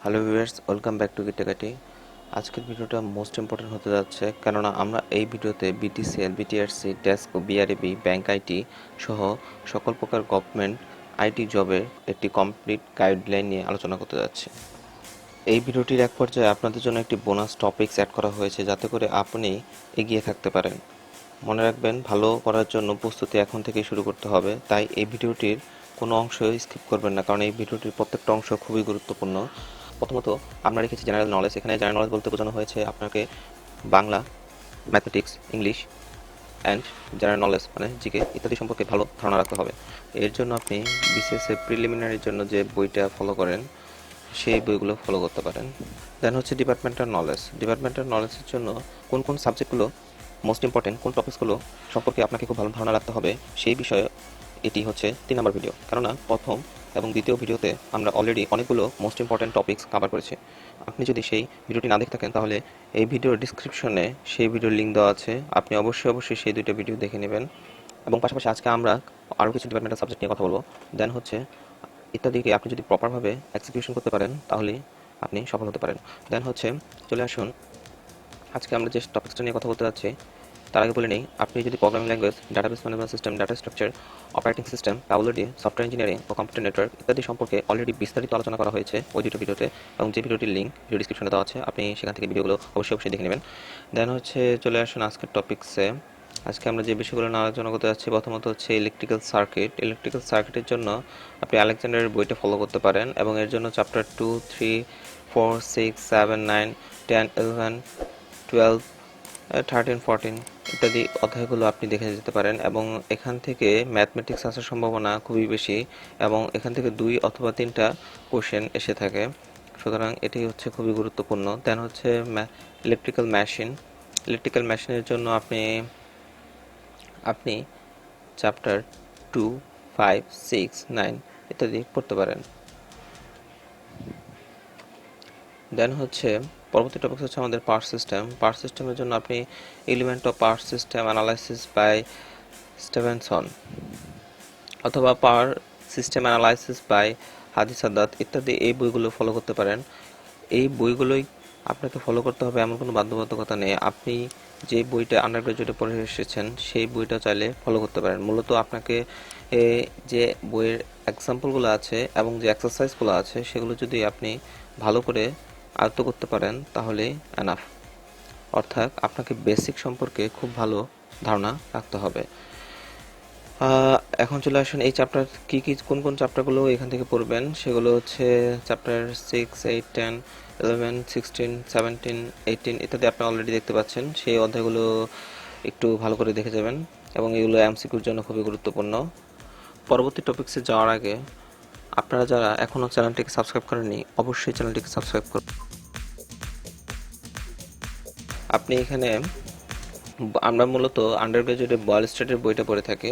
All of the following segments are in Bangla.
Hello viewers, welcome back to গিটাকাটি। আজকের ভিডিওটা মোস্ট ইম্পর্টেন্ট হতে যাচ্ছে, কেননা আমরা এই ভিডিওতে BTCL, BTRC, DESCO, BRAB, bank IT সহ সকল প্রকার গভর্নমেন্ট আইটি জবের একটি কমপ্লিট গাইডলাইন নিয়ে আলোচনা করতে যাচ্ছি। এই ভিডিওটির এক পর্যায়ে আপনাদের জন্য একটি বোনাস টপিকস অ্যাড করা হয়েছে, যাতে করে আপনি এগিয়ে থাকতে পারেন। মনে রাখবেন, ভালো করার জন্য প্রস্তুতি এখন থেকেই শুরু করতে হবে। তাই এই ভিডিওটির কোনো অংশ স্কিপ করবেন না, কারণ এই ভিডিওটির প্রত্যেকটা অংশ খুবই গুরুত্বপূর্ণ। প্রথমত আমরা রেখেছি জেনারেল নলেজ। এখানে জেনারেল নলেজ বলতে বোঝানো হয়েছে আপনাকে Bangla, mathematics, English and general knowledge মানে জিকে ইত্যাদি সম্পর্কে ভালো ধারণা রাখতে হবে। এর জন্য আপনি বিসিএস প্রিলিমিনারির জন্য যে বইটা ফলো করেন সেই বইগুলো ফলো করতে পারেন। দেন হচ্ছে ডিপার্টমেন্টাল নলেজ। ডিপার্টমেন্টাল নলেজের জন্য কোন কোন সাবজেক্টগুলো মোস্ট ইম্পর্টেন্ট, কোন টপিকসগুলো সম্পর্কে আপনাকে খুব ভালো ধারণা রাখতে হবে সেই বিষয়ে এটি হচ্ছে 3 নম্বর ভিডিও। কেননা প্রথম এবং দ্বিতীয় ভিডিওতে আমরা অলরেডি অনেকগুলো মোস্ট ইম্পর্টেন্ট টপিকস কভার করেছি। আপনি যদি সেই ভিডিওটি না দেখে থাকেন, তাহলে এই ভিডিওর ডিসক্রিপশনে সেই ভিডিওর লিঙ্ক দেওয়া আছে, আপনি অবশ্যই সেই দুটো ভিডিও দেখে নেবেন। এবং পাশাপাশি আজকে আমরা আরও কিছু ডিপার্টমেন্টাল সাবজেক্ট নিয়ে কথা বলবো। দেন হচ্ছে ইত্যাদিকে আপনি যদি প্রপারভাবে এক্সিকিউশন করতে পারেন, তাহলে আপনি সফল হতে পারেন। দেন হচ্ছে চলে আসুন, আজকে আমরা যে টপিকসটা নিয়ে কথা বলতে যাচ্ছি তার আগে বলে নেই, আপনি যদি programming language, database management system, data structure, operating system, টাউলজি, সফটওয়্যার ইঞ্জিনিয়ারিং ও কম্পিউটার নেটওয়ার্ক ইত্যাদি সম্পর্কে অলরেডি বিস্তারিত আলোচনা করা হয়েছে ওই দুটো ভিডিওতে, এবং যে ভিডিওটির লিঙ্ক ভিডিও ডিসক্রিপশনে দেওয়া আছে, আপনি সেখান থেকে ভিডিওগুলো অবশ্যই দেখে নেবেন। দেন হচ্ছে চলে আসুন আজকের টপিক্সে। আজকে আমরা যে বিষয়গুলো নিয়ে আলোচনা করতে যাচ্ছি, প্রথমত হচ্ছে ইলেকট্রিক্যাল সার্কিট। ইলেকট্রিক্যাল সার্কিটের জন্য আপনি আলেকজান্ডারের বইটা ফলো করতে পারেন, এবং এর জন্য চ্যাপ্টার 2, 3, 4, 6, 7, 9, 10, 11, 12, 13, 14 ইত্যাদি অধ্যায়গুলো আপনি দেখে যেতে পারেন, এবং এখান থেকে ম্যাথমেটিক্স আসার সম্ভাবনা খুবই বেশি, এবং এখান থেকে 2 অথবা 3টা কোশ্চেন এসে থাকে, সুতরাং এটি হচ্ছে খুবই গুরুত্বপূর্ণ। দেন হচ্ছে ইলেকট্রিক্যাল মেশিন। ইলেকট্রিক্যাল মেশিনের জন্য আপনি চ্যাপ্টার 2, 5, 6, 9 ইত্যাদি পড়তে পারেন। দেন হচ্ছে পরবর্তী টপিক হচ্ছে আমাদের পাওয়ার সিস্টেম। পাওয়ার সিস্টেমের জন্য আপনি element of power system analysis by Stevenson অথবা power system analysis by Hadi Saadat ইত্যাদি এই বইগুলো ফলো করতে পারেন। এই বইগুলোই আপনাকে ফলো করতে হবে, এমন কোনো বাধ্যবাধকতা নেই। আপনি যে বইটা আন্ডার গ্রাজুয়েটে পড়ে এসেছেন সেই বইটা চাইলে ফলো করতে পারেন। মূলত আপনাকে যে বইয়ের এক্সাম্পলগুলো আছে এবং যে এক্সারসাইজগুলো আছে সেগুলো যদি আপনি ভালো করে আয়ত্ত করতে পারেন, তাহলে এনাফ। অর্থাৎ আপনাকে বেসিক সম্পর্কে খুব ভালো ধারণা রাখতে হবে। এখন চলে আসুন এই চ্যাপ্টার কোন চ্যাপ্টারগুলো এখান থেকে পড়বেন। সেগুলো হচ্ছে চ্যাপ্টার 6, 8, 10, 11, 16, 17, 18 ইত্যাদি আপনি অলরেডি দেখতে পাচ্ছেন। সেই অধ্যায়গুলো একটু ভালো করে দেখে যাবেন, এবং এগুলো এমসিকিউর জন্য খুবই গুরুত্বপূর্ণ। পরবর্তী টপিক্সে যাওয়ার আগে আপনারা যারা এখনও চ্যানেলটিকে সাবস্ক্রাইব করেননি, অবশ্যই চ্যানেলটিকে সাবস্ক্রাইব করুন। আপনি এখানে আমরা মূলত আন্ডার গ্রাজুয়েটে বয়েল স্ট্রিটের বইটা পড়ে থাকি।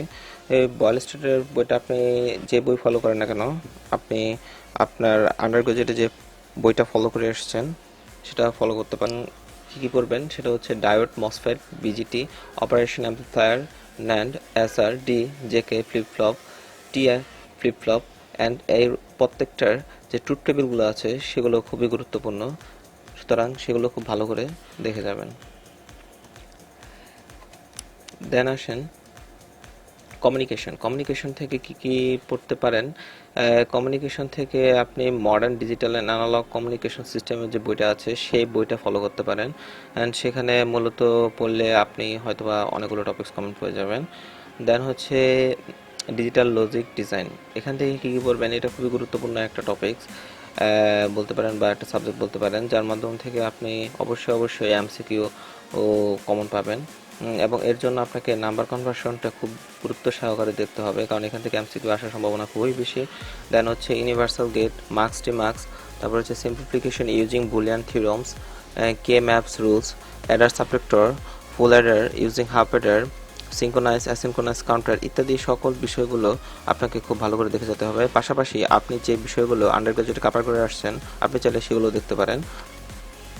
এই বয়েল স্ট্রিটের বইটা আপনি যে বই ফলো করেন না কেন, আপনি আপনার আন্ডার গ্রাজুয়েটে যে বইটা ফলো করে এসেছেন সেটা ফলো করতে পারেন। কী পড়বেন সেটা হচ্ছে diode, MOSFET, BJT, operation amplifier, NAND, SR, D, JK, flip flop, T flip flop and এই প্রত্যেকটার যে ট্রুথ টেবিলগুলো আছে সেগুলো খুবই গুরুত্বপূর্ণ, সুতরাং সেগুলো খুব ভালো করে দেখে যাবেন। দেন আসেন কমিউনিকেশন থেকে কি পড়তে পারেন। কমিউনিকেশন থেকে আপনি modern digital and analog communication সিস্টেমের যে বইটা আছে সেই বইটা ফলো করতে পারেন, অ্যান্ড সেখানে মূলত পড়লে আপনি হয়তোবা অনেকগুলো টপিকস কমেন্ট হয়ে যাবেন। দেন হচ্ছে ডিজিটাল লজিক ডিজাইন। এখান থেকে কী পড়বেন, এটা খুবই গুরুত্বপূর্ণ একটা টপিকস বলতে পারেন, বা একটা সাবজেক্ট বলতে পারেন, যার মাধ্যম থেকে আপনি অবশ্যই এমসিকিউ ও কমন পাবেন, এবং এর জন্য আপনাকে নাম্বার কনভার্সনটা খুব গুরুত্ব সহকারে দেখতে হবে, কারণ এখান থেকে এমসিকিউ আসার সম্ভাবনা খুবই বেশি। দেন হচ্ছে ইউনিভার্সাল গেট, মার্কস টি মার্কস, তারপর হচ্ছে simplification using Boolean theorems, K maps rules, adder subtractor, full adder using half adder, synchronize asynchronize counter ইত্যাদি সকল বিষয়গুলো আপনাকে খুব ভালো করে দেখে যেতে হবে। পাশাপাশি আপনি যে বিষয়গুলো আন্ডার গ্রাজুয়েটে কভার করে আসছেন, আপনি চাইলে সেগুলো দেখতে পারেন।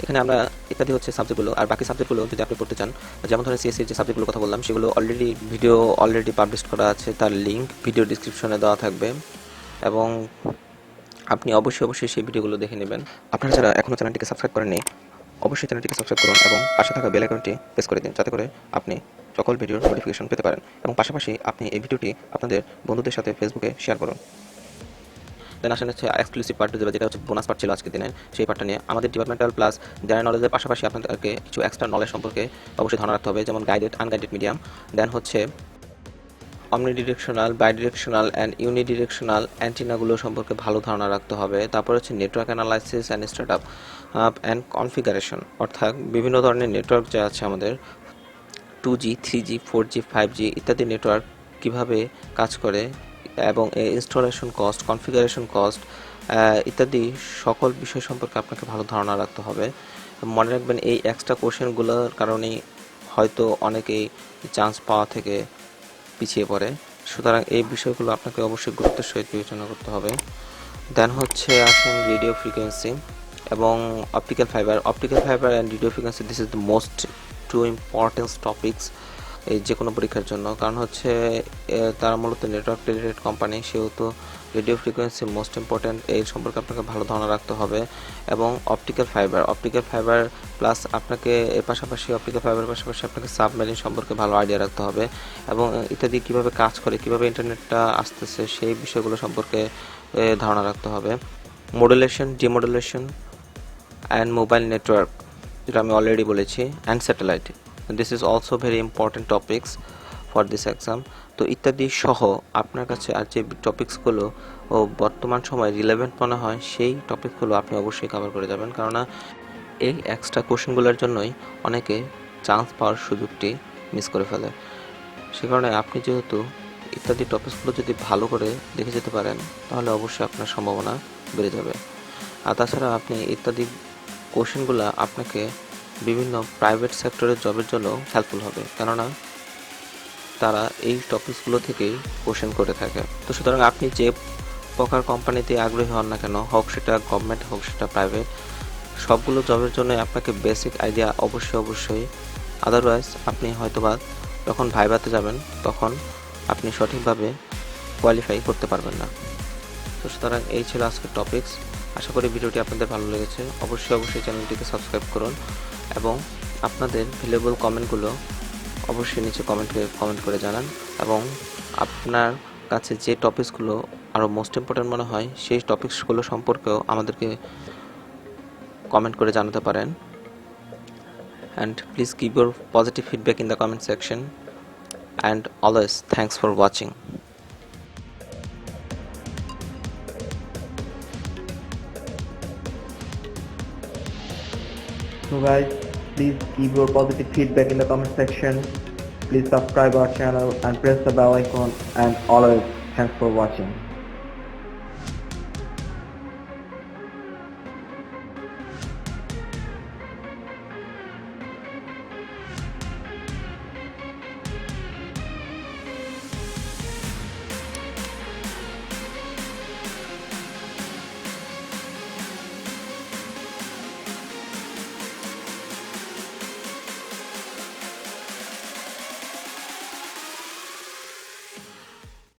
এখানে আমরা ইত্যাদি হচ্ছে সাবজেক্টগুলো, আর বাকি সাবজেক্টগুলো যদি আপনি পড়তে চান, যেমন ধরেন সিএসসি যে সাবজেক্টগুলোর কথা বললাম, সেগুলো অলরেডি পাবলিশ করা আছে, তার লিঙ্ক ভিডিও ডিসক্রিপশনে দেওয়া থাকবে। এবং আপনি অবশ্যই সেই ভিডিওগুলো দেখে নেবেন। আপনারা যারা এখনও চ্যানেলটিকে সাবস্ক্রাইব করেননি, অবশ্যই চ্যানেলটিকে সাবস্ক্রাইব করুন এবং পাশে থাকা বেল আইকনটি প্রেস করে দিন, যাতে করে আপনি সকল ভিডিওর নোটিফিকেশন পেতে পারেন এবং পাশাপাশি আপনি এই ভিডিওটি আপনাদের বন্ধুদের সাথে ফেসবুকে শেয়ার করুন। দেন আসেন হচ্ছে এক্সক্লুসিভ পার্ট, যেটা হচ্ছে বোনাস পার্ট ছিল আজকের দিনে, সেই পার্টটা নিয়ে আমাদের ডিপার্টমেন্টাল প্লাস জেনারেল নলেজের পাশাপাশি আপনাদেরকে কিছু এক্সট্রা নলেজ সম্পর্কে অবশ্যই ধারণা রাখতে হবে, যেমন গাইডেড, আনগাইডেড মিডিয়াম, দেন হচ্ছে অমনিডিরেকশনাল, বাইডিরেকশনাল অ্যান্ড ইউনিডিরেকশনাল অ্যান্টিনাগুলো সম্পর্কে ভালো ধারণা রাখতে হবে। তারপর হচ্ছে network analysis and start up and configuration, অর্থাৎ বিভিন্ন ধরনের নেটওয়ার্ক যা আছে আমাদের 2G, 3G, 4G, 5G ইত্যাদি নেটওয়ার্ক কিভাবে কাজ করে এবং ইনস্টলেশন কস্ট, কনফিগারেশন কস্ট ইত্যাদি সকল বিষয় সম্পর্কে আপনাকে ভালো ধারণা রাখতে হবে। মনে রাখবেন এই এক্সট্রা কোশ্চেনগুলোর কারণেই হয়তো অনেকেই চান্স পাওয়া থেকে পিছিয়ে পড়ে, সুতরাং এই বিষয়গুলো আপনাকে অবশ্যই গুরুত্বের সহিত বিবেচনা করতে হবে। দেন হচ্ছে আসেন রেডিও ফ্রিকোয়েন্সি এবং optical fibre and radio frequency, this is the most to important topics এই যে কোনো পরীক্ষার জন্য, কারণ হচ্ছে তারা মূলত নেটওয়ার্ক রিলেটেড কোম্পানি, সেহেতু রেডিও ফ্রিকোয়েন্সি মোস্ট ইম্পর্টেন্ট, এই সম্পর্কে আপনাকে ভালো ধারণা রাখতে হবে। এবং অপটিক্যাল ফাইবার প্লাস আপনাকে এর পাশাপাশি অপটিক্যাল ফাইবারের পাশাপাশি আপনাকে সাবমেরিন সম্পর্কে ভালো আইডিয়া রাখতে হবে এবং ইত্যাদি কীভাবে কাজ করে, কীভাবে ইন্টারনেটটা আসতেছে সেই বিষয়গুলো সম্পর্কে ধারণা রাখতে হবে। Modulation, demodulation and mobile network, যেটা আমি অলরেডি বলেছি, and satellite, this is also very important topics for this exam. তো ইত্যাদি সহ আপনার কাছে আর যে টপিকসগুলো বর্তমান সময় রিলেভেন্ট মনে হয় সেই টপিকগুলো আপনি অবশ্যই কভার করে যাবেন, কেননা এই এক্সট্রা কোশ্চেনগুলোর জন্যই অনেকে চান্স পাওয়ার সুযোগটি মিস করে ফেলে। সে কারণে আপনি যেহেতু ইত্যাদি টপিকসগুলো যদি ভালো করে দেখে যেতে পারেন, তাহলে অবশ্যই আপনার সম্ভাবনা বেড়ে যাবে। আর তাছাড়া আপনি ইত্যাদি কোশ্চেনগুলো আপনাকে বিভিন্ন প্রাইভেট সেক্টরের জবের জন্য হেল্পফুল হবে, কেননা তারা এই টপিকসগুলো থেকেই কোশ্চেন করে থাকে। তো সুতরাং আপনি যে প্রকার কোম্পানিতে আগ্রহী হন না কেন, হোক সেটা গভর্নমেন্ট হোক সেটা প্রাইভেট, সবগুলো জবের জন্য আপনাকে বেসিক আইডিয়া অবশ্যই, আদারওয়াইজ আপনি হয়তোবা যখন ভাইভাতে যাবেন তখন আপনি সঠিকভাবে কোয়ালিফাই করতে পারবেন না। তো সুতরাং এই ছিল আজকের টপিকস। আশা করি ভিডিওটি আপনাদের ভালো লেগেছে। অবশ্যই চ্যানেলটিকে সাবস্ক্রাইব করুন এবং আপনাদের ভ্যালুয়েবল কমেন্টগুলো অবশ্যই নিচে কমেন্ট করে জানান এবং আপনার কাছে যে টপিকসগুলো আরও মোস্ট ইম্পর্টেন্ট মনে হয় সেই টপিকসগুলো সম্পর্কেও আমাদেরকে কমেন্ট করে জানাতে পারেন। And please give your positive feedback in the comment section, and always thanks for watching. So guys, please give your positive feedback in the comment section. Please subscribe our channel and press the bell icon, and always thanks for watching.